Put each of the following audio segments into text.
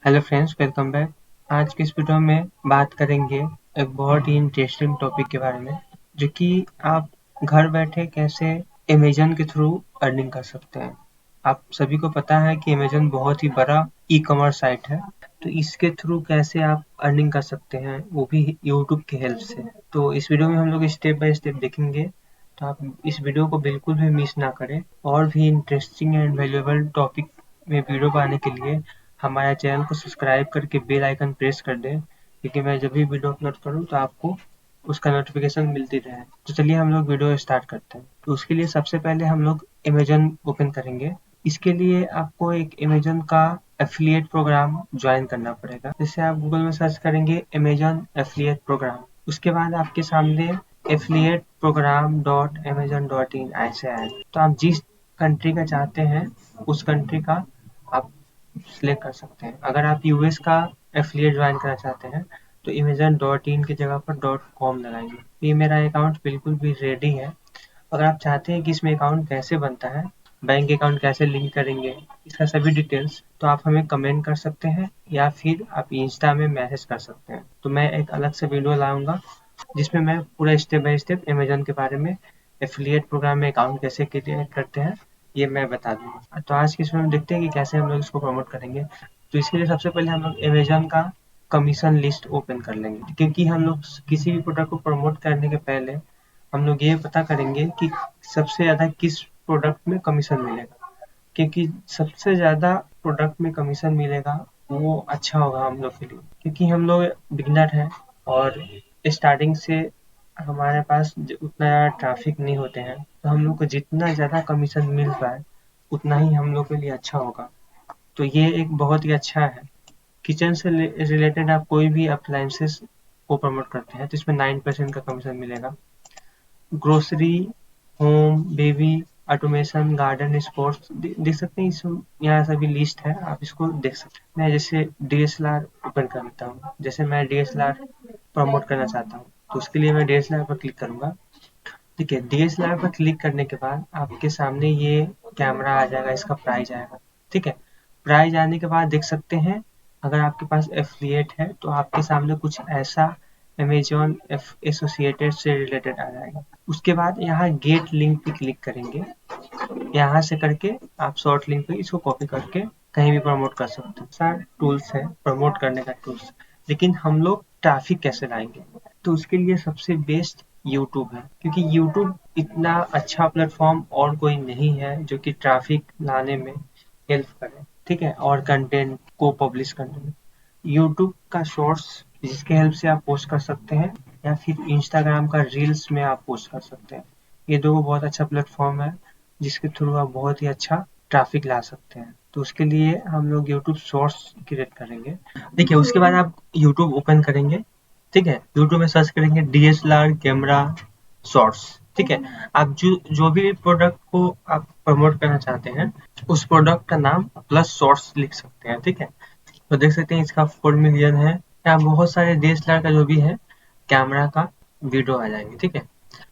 Hello friends, welcome back. आज की इस वीडियो में बात करेंगे एक बहुत ही इंटरेस्टिंग टॉपिक के बारे में, जो कि आप घर बैठे कैसे अमेजन के थ्रू अर्निंग कर सकते हैं। आप सभी को पता है कि अमेजन बहुत ही बड़ा ई कॉमर्स साइट है, तो इसके थ्रू कैसे आप अर्निंग कर सकते हैं, वो भी यूट्यूब की हेल्प से। तो इस वीडियो में हम लोग स्टेप बाय स्टेप देखेंगे, तो आप इस वीडियो को बिल्कुल भी मिस ना करें। और भी इंटरेस्टिंग एंड वैल्यूएबल टॉपिक में वीडियो पाने के लिए हमारे चैनल को सब्सक्राइब करके बेल आइकन प्रेस कर दें, क्योंकि मैं जब भी वीडियो अपलोड करूँ तो आपको उसका नोटिफिकेशन मिलती रहे। तो चलिए हम लोग वीडियो स्टार्ट करते हैं। तो उसके लिए सबसे पहले हम लोग अमेजन ओपन करेंगे। इसके लिए आपको एक अमेजन का एफिलिएट प्रोग्राम ज्वाइन करना पड़ेगा। जैसे आप गूगल में सर्च करेंगे अमेजन एफिलिएट प्रोग्राम, उसके बाद आपके सामने affiliate program dot Amazon dot in ऐसे आएगा। तो आप जिस कंट्री का चाहते हैं उस कंट्री का आप सिलेक्ट कर सकते हैं। अगर आप यूएस का एफिलिएट ज्वाइन करना चाहते हैं तो अमेजन डॉट इन की जगह पर डॉट कॉम लगाएंगे। ये मेरा अकाउंट बिल्कुल भी रेडी है। अगर आप चाहते हैं कि इसमें अकाउंट कैसे बनता है, बैंक अकाउंट कैसे लिंक करेंगे, इसका सभी डिटेल्स, तो आप हमें कमेंट कर सकते हैं या फिर आप इंस्टा में मैसेज कर सकते हैं। तो मैं एक अलग से वीडियो लाऊंगा जिसमें मैं पूरा स्टेप बाय स्टेप अमेजन के बारे में, एफिलिएट प्रोग्राम में अकाउंट कैसे क्रिएट करते हैं, ये मैं बता दूंगा। तो आज की इसमें हम देखते हैं कि कैसे हम लोग इसको प्रमोट करेंगे। तो इसके लिए सबसे पहले हम लोग अमेजन का कमीशन लिस्ट ओपन कर लेंगे, क्योंकि हम लोग किसी भी प्रोडक्ट को प्रमोट करने के पहले हम लोग ये पता करेंगे कि सबसे ज़्यादा किस प्रोडक्ट में कमीशन मिलेगा। क्योंकि सबसे ज़्यादा प्रोडक्ट में कमीशन मिलेगा वो अच्छा होगा हम लोग के लिए, क्योंकि हम लोग बिगनर हैं और स्टार्टिंग से हमारे पास उतना ज़्यादा ट्रैफिक नहीं होते हैं। तो हम लोग को जितना ज़्यादा कमीशन मिल पाए उतना ही हम लोग के लिए अच्छा होगा। तो ये एक बहुत ही अच्छा है। किचन से रिलेटेड आप कोई भी अप्लायंसेस को प्रमोट करते हैं तो इसमें 9% का कमीशन मिलेगा। Grocery, home, baby, automation, garden, sports देख सकते हैं। इस यहाँ सभी लिस्ट है, आप इसको देख सकते हैं। मैं जैसे डीएसएलआर ओपन करता हूँ, जैसे मैं डीएसएलआर प्रमोट करना चाहता हूँ तो उसके लिए मैं डीएसएलआर पर क्लिक करूंगा। ठीक है, डीएसएलआर पर क्लिक करने के बाद आपके सामने ये कैमरा आ जाएगा, इसका प्राइस आएगा। ठीक है, प्राइस आने के बाद देख सकते हैं अगर आपके पास एफिलिएट है तो आपके सामने कुछ ऐसा अमेजॉन एसोसिएटेड से रिलेटेड आ जाएगा। उसके बाद यहाँ गेट लिंक पे क्लिक करेंगे। यहाँ से करके आप शॉर्ट लिंक पे इसको कॉपी करके कहीं भी प्रमोट कर सकते हैं। सारे टूल्स है प्रमोट करने का टूल्स, लेकिन हम लोग ट्रैफिक कैसे लाएंगे, तो उसके लिए सबसे बेस्ट यूट्यूब है, क्योंकि यूट्यूब इतना अच्छा प्लेटफॉर्म और कोई नहीं है जो कि ट्रैफिक लाने में हेल्प करे। ठीक है, और कंटेंट को पब्लिश करने में यूट्यूब का शॉर्ट्स जिसके हेल्प से आप पोस्ट कर सकते हैं, या फिर इंस्टाग्राम का रील्स में आप पोस्ट कर सकते हैं। ये दो बहुत अच्छा प्लेटफॉर्म है जिसके थ्रू आप बहुत ही अच्छा ट्रैफिक ला सकते हैं। तो उसके लिए हम लोग यूट्यूब शॉर्ट्स क्रिएट करेंगे। देखिए, उसके बाद आप यूट्यूब ओपन करेंगे। ठीक है, यूट्यूब में सर्च करेंगे डीएसएलआर कैमरा शॉर्ट्स। ठीक है, आप जो जो भी प्रोडक्ट को आप प्रमोट करना चाहते हैं उस प्रोडक्ट का नाम प्लस शॉर्ट्स लिख सकते हैं। ठीक है, तो देख सकते हैं इसका 4 मिलियन है। यहाँ बहुत सारे डीएसएलआर का जो भी है कैमरा का वीडियो आ जाएंगे। ठीक है,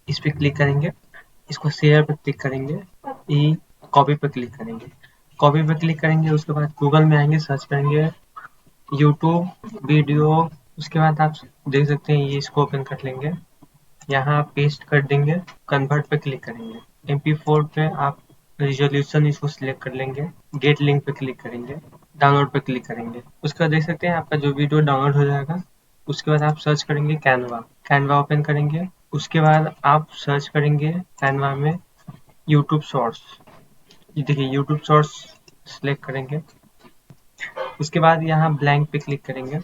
इस पे क्लिक करेंगे, इसको शेयर पे क्लिक करेंगे, ई कॉपी पे क्लिक करेंगे। कॉपी पे क्लिक करेंगे, उसके बाद गूगल में आएंगे, सर्च करेंगे यूट्यूब वीडियो। उसके बाद आप देख सकते हैं ये इसको ओपन कर लेंगे, यहाँ पेस्ट कर देंगे, कन्वर्ट पे क्लिक करेंगे। MP4 पे आप रिजोल्यूशन इसको सिलेक्ट कर लेंगे, गेट लिंक पे क्लिक करेंगे, डाउनलोड पे क्लिक करेंगे। उसके बाद देख सकते हैं आपका जो वीडियो डाउनलोड हो जाएगा। उसके बाद आप सर्च करेंगे कैनवा, कैनवा ओपन करेंगे। उसके बाद आप सर्च करेंगे कैनवा में यूट्यूब शॉर्ट्स। ये देखिए यूट्यूब शॉर्ट्स सिलेक्ट करेंगे। उसके बाद यहाँ ब्लैंक पे क्लिक करेंगे,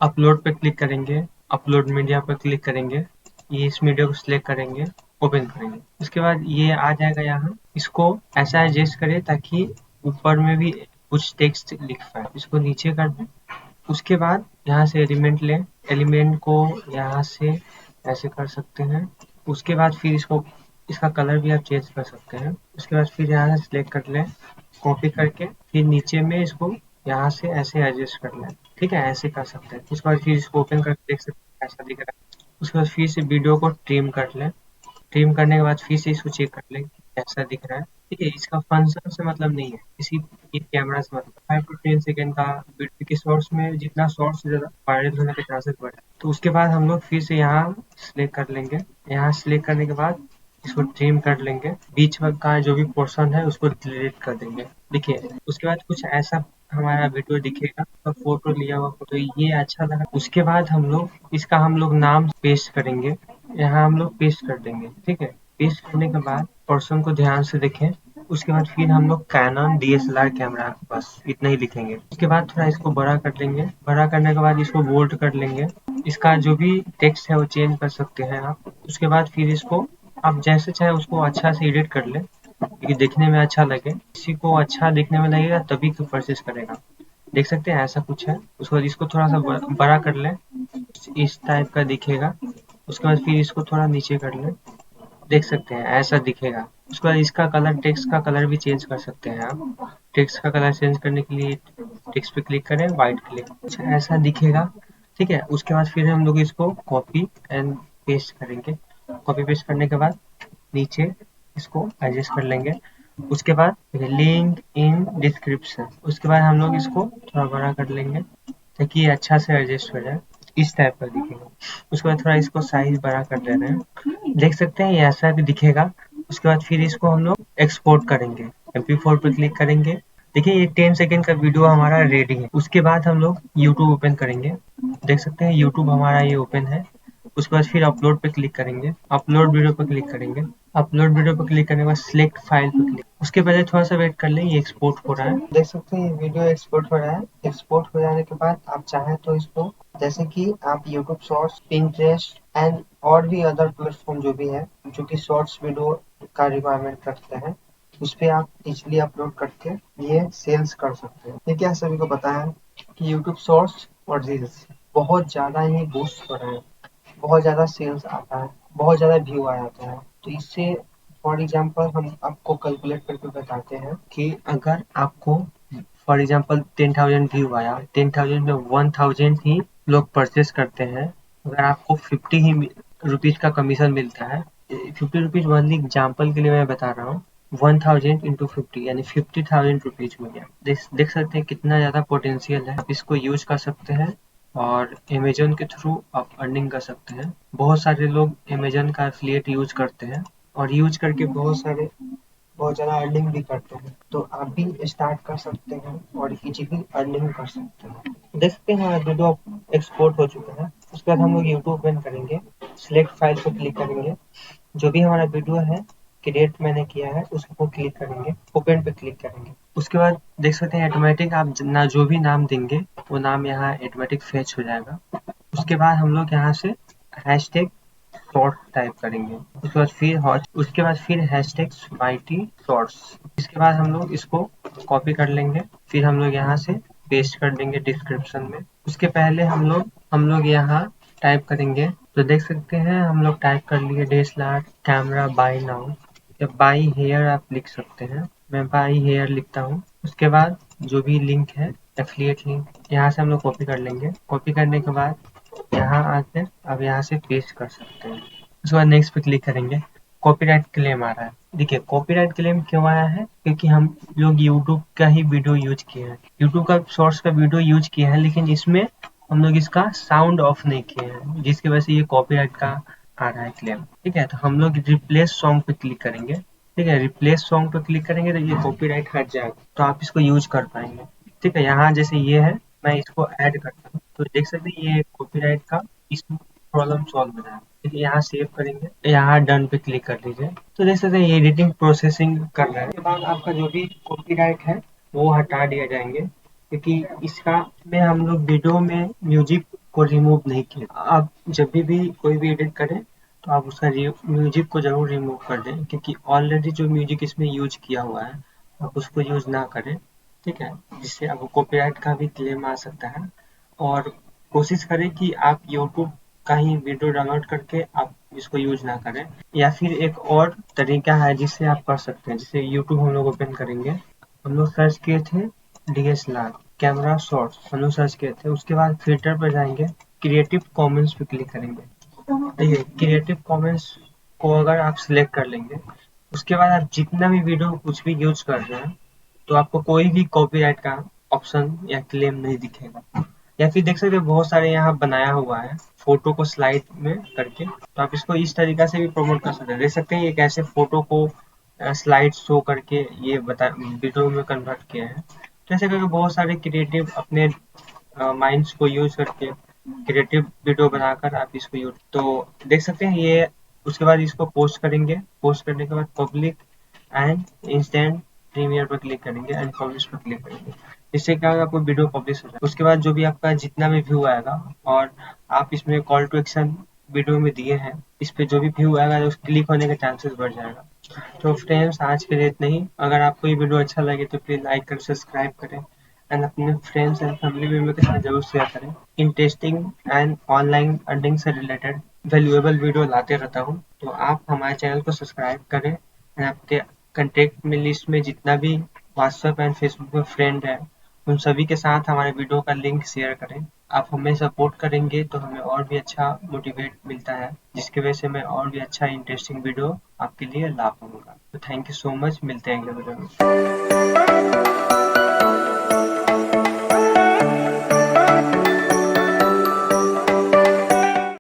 अपलोड पे क्लिक करेंगे, अपलोड मीडिया पर क्लिक करेंगे, ये इस मीडिया को सिलेक्ट करेंगे, ओपन करेंगे। उसके बाद ये आ जाएगा यहाँ, इसको ऐसा एडजस्ट करें ताकि ऊपर में भी कुछ टेक्स्ट लिख पाए, इसको नीचे कर दें। उसके बाद यहाँ से एलिमेंट लें, एलिमेंट को यहाँ से ऐसे कर सकते हैं। उसके बाद फिर इसको, इसका कलर भी आप चेंज कर सकते हैं। उसके बाद फिर यहाँ से सिलेक्ट कर लें, कॉपी करके फिर नीचे में इसको यहाँ से ऐसे एडजस्ट कर लें। ठीक है, ऐसे कर सकते हैं। उसके बाद फिर इसको ओपन करके देख सकते हैं कैसा दिख रहा है। उसके बाद फिर से वीडियो को ट्रिम कर लें, ट्रिम करने के बाद फिर से इसको चेक कर लें कि कैसा दिख रहा है। ठीक है, इसका फंक्शन से मतलब नहीं है, इसी ये कैमरा से मतलब 5 to 10 सेकेंड का वीडियो के शॉर्ट्स में जितना शॉर्ट्स से ज़्यादा वायरल होने के चांसेस बढ़े। तो उसके बाद हम लोग फिर से यहाँ सिलेक्ट कर लेंगे। यहाँ सिलेक्ट करने के बाद इसको ट्रिम कर लेंगे, बीच में का जो भी पोर्शन है उसको डिलीट कर देंगे। देखिए उसके बाद कुछ ऐसा हमारा वीडियो दिखेगा, तो फोटो लिया हुआ फोटो ये अच्छा लगा। उसके बाद हम लोग नाम पेस्ट करेंगे, यहाँ हम लोग पेस्ट कर देंगे। ठीक है, पेस्ट करने के बाद पर्सन को ध्यान से देखें। उसके बाद फिर हम लोग कैनन डीएसएलआर कैमरा, बस इतना ही लिखेंगे। उसके बाद थोड़ा इसको बड़ा कर लेंगे, बड़ा करने के बाद इसको बोल्ड कर लेंगे। इसका जो भी टेक्स्ट है वो चेंज कर सकते हैं आप। उसके बाद फिर इसको आप जैसे चाहे उसको अच्छा से एडिट कर लें, क्योंकि देखने में अच्छा लगे। किसी को अच्छा देखने में लगेगा तभी तो परचेज करेगा। देख सकते हैं ऐसा कुछ है। उसके बाद इसको थोड़ा सा बड़ा कर लें, इस टाइप का दिखेगा। उसके बाद फिर इसको थोड़ा नीचे कर लें, देख सकते हैं ऐसा दिखेगा। उसके बाद इसका कलर, टेक्स्ट का कलर भी चेंज कर सकते हैं आप। टेक्स्ट का कलर चेंज करने के लिए टेक्स्ट पे क्लिक करें, वाइट क्लिक, कुछ ऐसा दिखेगा। ठीक है, उसके बाद फिर हम लोग इसको कॉपी एंड पेस्ट करेंगे। कॉपी पेस्ट करने के बाद नीचे इसको एडजस्ट कर लेंगे। उसके बाद लिंक इन डिस्क्रिप्शन, उसके बाद हम लोग इसको थोड़ा बड़ा कर लेंगे ताकि ये अच्छा से एडजस्ट हो जाए, इस टाइप का दिखेगा। उसके बाद थोड़ा इसको साइज बड़ा कर दे रहे हैं, देख सकते हैं ये ऐसा भी दिखेगा। उसके बाद फिर इसको हम लोग एक्सपोर्ट करेंगे, MP4 पे क्लिक करेंगे। देखिए ये 10 सेकेंड का वीडियो हमारा रेडी है। उसके बाद हम लोग यूट्यूब ओपन करेंगे, देख सकते हैं यूट्यूब हमारा ये ओपन है। उसके बाद फिर अपलोड पे क्लिक करेंगे, अपलोड वीडियो पे क्लिक करेंगे। अपलोड वीडियो पे क्लिक करने के बाद सिलेक्ट फाइल पे क्लिक, उसके पहले थोड़ा सा वेट कर लें, ये एक्सपोर्ट हो रहा है। देख सकते हैं ये वीडियो एक्सपोर्ट हो रहा है। एक्सपोर्ट हो जाने के बाद आप चाहें तो इसको, जैसे कि आप यूट्यूब शॉर्ट्स, पिंटरेस्ट एंड और भी अदर प्लेटफॉर्म जो भी है जो कि शॉर्ट्स वीडियो का रिक्वायरमेंट रखते हैं, उस पे आप इजीली अपलोड करके ये सेल्स कर सकते हैं। ये क्या सभी को पता है कि यूट्यूब शॉर्ट्स और रील्स बहुत ज़्यादा ही बूस्ट हो रहे हैं, बहुत ज़्यादा सेल्स आता है, बहुत ज़्यादा व्यू आ जाता है। तो इससे फॉर एग्जांपल हम आपको कैलकुलेट करके बताते हैं कि अगर आपको फॉर एग्जांपल 10,000 व्यू आया, 10,000 में 1,000 ही लोग परचेस करते हैं। अगर आपको 50 ही रुपीज़ का कमीशन मिलता है, 50 रुपीज़ ओनली एग्जाम्पल के लिए मैं बता रहा हूँ, 1000 इंटू 50 यानी 50,000 रुपीज़ में गया। देख सकते हैं कितना ज़्यादा पोटेंशियल है। आप इसको यूज कर सकते हैं और अमेज़न के थ्रू आप अर्निंग कर सकते हैं। बहुत सारे लोग अमेज़न का एफ़िलिएट यूज़ करते हैं और यूज़ करके बहुत ज़्यादा अर्निंग भी करते हैं। तो आप भी स्टार्ट कर सकते हैं और इजीली अर्निंग कर सकते हैं। देख सकते हैं हमारा वीडियो एक्सपोर्ट हो चुका है। उसके बाद हम लोग यूट्यूब ओपन करेंगे, सिलेक्ट फाइल पर क्लिक करेंगे। जो भी हमारा वीडियो है, क्रिएट मैंने किया है, उसको क्लिक करेंगे, ओपन पे क्लिक करेंगे। उसके बाद देख सकते हैं ऑटोमेटिक आप जो भी नाम देंगे वो नाम यहाँ ऑटोमेटिक फेच हो जाएगा। उसके बाद हम लोग यहाँ से हैशटैग शॉर्ट टाइप करेंगे। उसके बाद फिर हैशटैग वाईटी शॉर्ट्स। इसके बाद हम लोग इसको कॉपी कर लेंगे, फिर हम लोग यहाँ से पेस्ट कर देंगे डिस्क्रिप्शन में। उसके पहले हम लोग यहाँ टाइप करेंगे, तो देख सकते हैं हम लोग टाइप कर लिए DSLR कैमरा बाय नाउ, या बाय हेयर आप लिख सकते हैं। मैं बाय हेयर लिखता हूँ। उसके बाद जो भी लिंक है, एफिलिएट लिंक, यहाँ से हम लोग कॉपी कर लेंगे। कॉपी करने के बाद यहाँ आके अब यहाँ से पेस्ट कर सकते हैं। उसके बाद नेक्स्ट पे क्लिक करेंगे। कॉपीराइट क्लेम आ रहा है। देखिए कॉपीराइट क्लेम क्यों आया है, क्योंकि हम लोग यूट्यूब का ही वीडियो यूज किए हैं, यूट्यूब का शॉर्ट्स का वीडियो यूज किए हैं, लेकिन इसमें हम लोग इसका साउंड ऑफ नहीं किए हैं, जिसकी वजह से ये कॉपीराइट का आ रहा है क्लेम। ठीक है, तो हम लोग रिप्लेस सॉन्ग पे क्लिक करेंगे। ठीक है, रिप्लेस सॉन्ग पे क्लिक करेंगे तो ये कॉपीराइट हट जाएगा, तो आप इसको यूज कर पाएंगे। ठीक है, यहाँ जैसे ये है, मैं इसको ऐड करता हूँ तो देख सकते हैं ये कॉपीराइट का इसमें प्रॉब्लम सॉल्व हो जाएगा। ठीक है, यहाँ सेव करेंगे, यहाँ डन पे क्लिक कर लीजिए। तो देख सकते हैं ये एडिटिंग प्रोसेसिंग कर रहा है। उसके बाद आपका जो भी कॉपीराइट है वो हटा दिया जाएंगे, क्योंकि इसका में हम लोग वीडियो में म्यूजिक को रिमूव नहीं किया। आप जब भी कोई भी एडिट करें तो आप उसका म्यूजिक को जरूर रिमूव कर दें, क्योंकि ऑलरेडी जो म्यूजिक इसमें यूज किया हुआ है आप उसको यूज ना करें। ठीक है, जिससे आपको कॉपीराइट का भी क्लेम आ सकता है। और कोशिश करें कि आप यूट्यूब का ही वीडियो डाउनलोड करके आप इसको यूज ना करें। या फिर एक और तरीका है जिससे आप कर सकते हैं, जैसे यूट्यूब हम लोग ओपन करेंगे, हम लोग सर्च किए थे DSLR कैमरा शॉर्ट्स, हम लोग सर्च किए थे। उसके बाद फिल्टर पर जाएंगे, क्रिएटिव कॉमन्स पे क्लिक करेंगे। देखिए क्रिएटिव कॉमन्स को अगर आप सिलेक्ट कर लेंगे उसके बाद आप जितना भी वीडियो कुछ भी यूज कर रहे हैं तो आपको कोई भी कॉपीराइट का ऑप्शन या क्लेम नहीं दिखेगा। या फिर देख सकते हो बहुत सारे यहाँ बनाया हुआ है फोटो को स्लाइड में करके, तो आप इसको इस तरीका से भी प्रमोट कर सकते हैं। देख सकते हैं ये कैसे फोटो को स्लाइड शो करके ये बता वीडियो में कन्वर्ट किया है। तो ऐसे करके बहुत सारे क्रिएटिव अपने माइंड्स को यूज करके क्रिएटिव वीडियो बनाकर आप इसको यूज तो देख सकते हैं ये। उसके बाद इसको पोस्ट करेंगे, पोस्ट करने के बाद पब्लिक एंड इंस्टेंट प्रीमियर पर क्लिक करेंगे एंड पब्लिश पर क्लिक करेंगे। इससे क्या होगा, आपको वीडियो पब्लिश हो जाएगा। उसके बाद जो भी आपका जितना भी व्यू आएगा और आप इसमें कॉल टू एक्शन वीडियो में दिए हैं, इस पे जो भी व्यू आएगा उस क्लिक होने के चांसेस बढ़ जाएगा। तो फ्रेंड्स आज के लिए इतना ही। अगर आपको ये वीडियो अच्छा लगे तो प्लीज लाइक कर सब्सक्राइब करें एंड अपने फ्रेंड्स एंड फैमिली मेम्बर के साथ जरूर शेयर करें। इंटरेस्टिंग एंड ऑनलाइन अर्निंग से रिलेटेड वैल्यूएबल वीडियो लाते रहता हूँ, तो आप हमारे चैनल को सब्सक्राइब करें एंड आपके कंटेक्ट में लिस्ट में जितना भी व्हाट्सएप एंड फेसबुक में फ्रेंड है उन सभी के साथ हमारे वीडियो का लिंक शेयर करें। आप हमें सपोर्ट करेंगे तो हमें और भी अच्छा मोटिवेट मिलता है, जिसकी वजह से मैं और भी अच्छा इंटरेस्टिंग वीडियो आपके लिए ला पाऊंगा। तो थैंक यू सो मच, मिलते हैं अगले वीडियो में।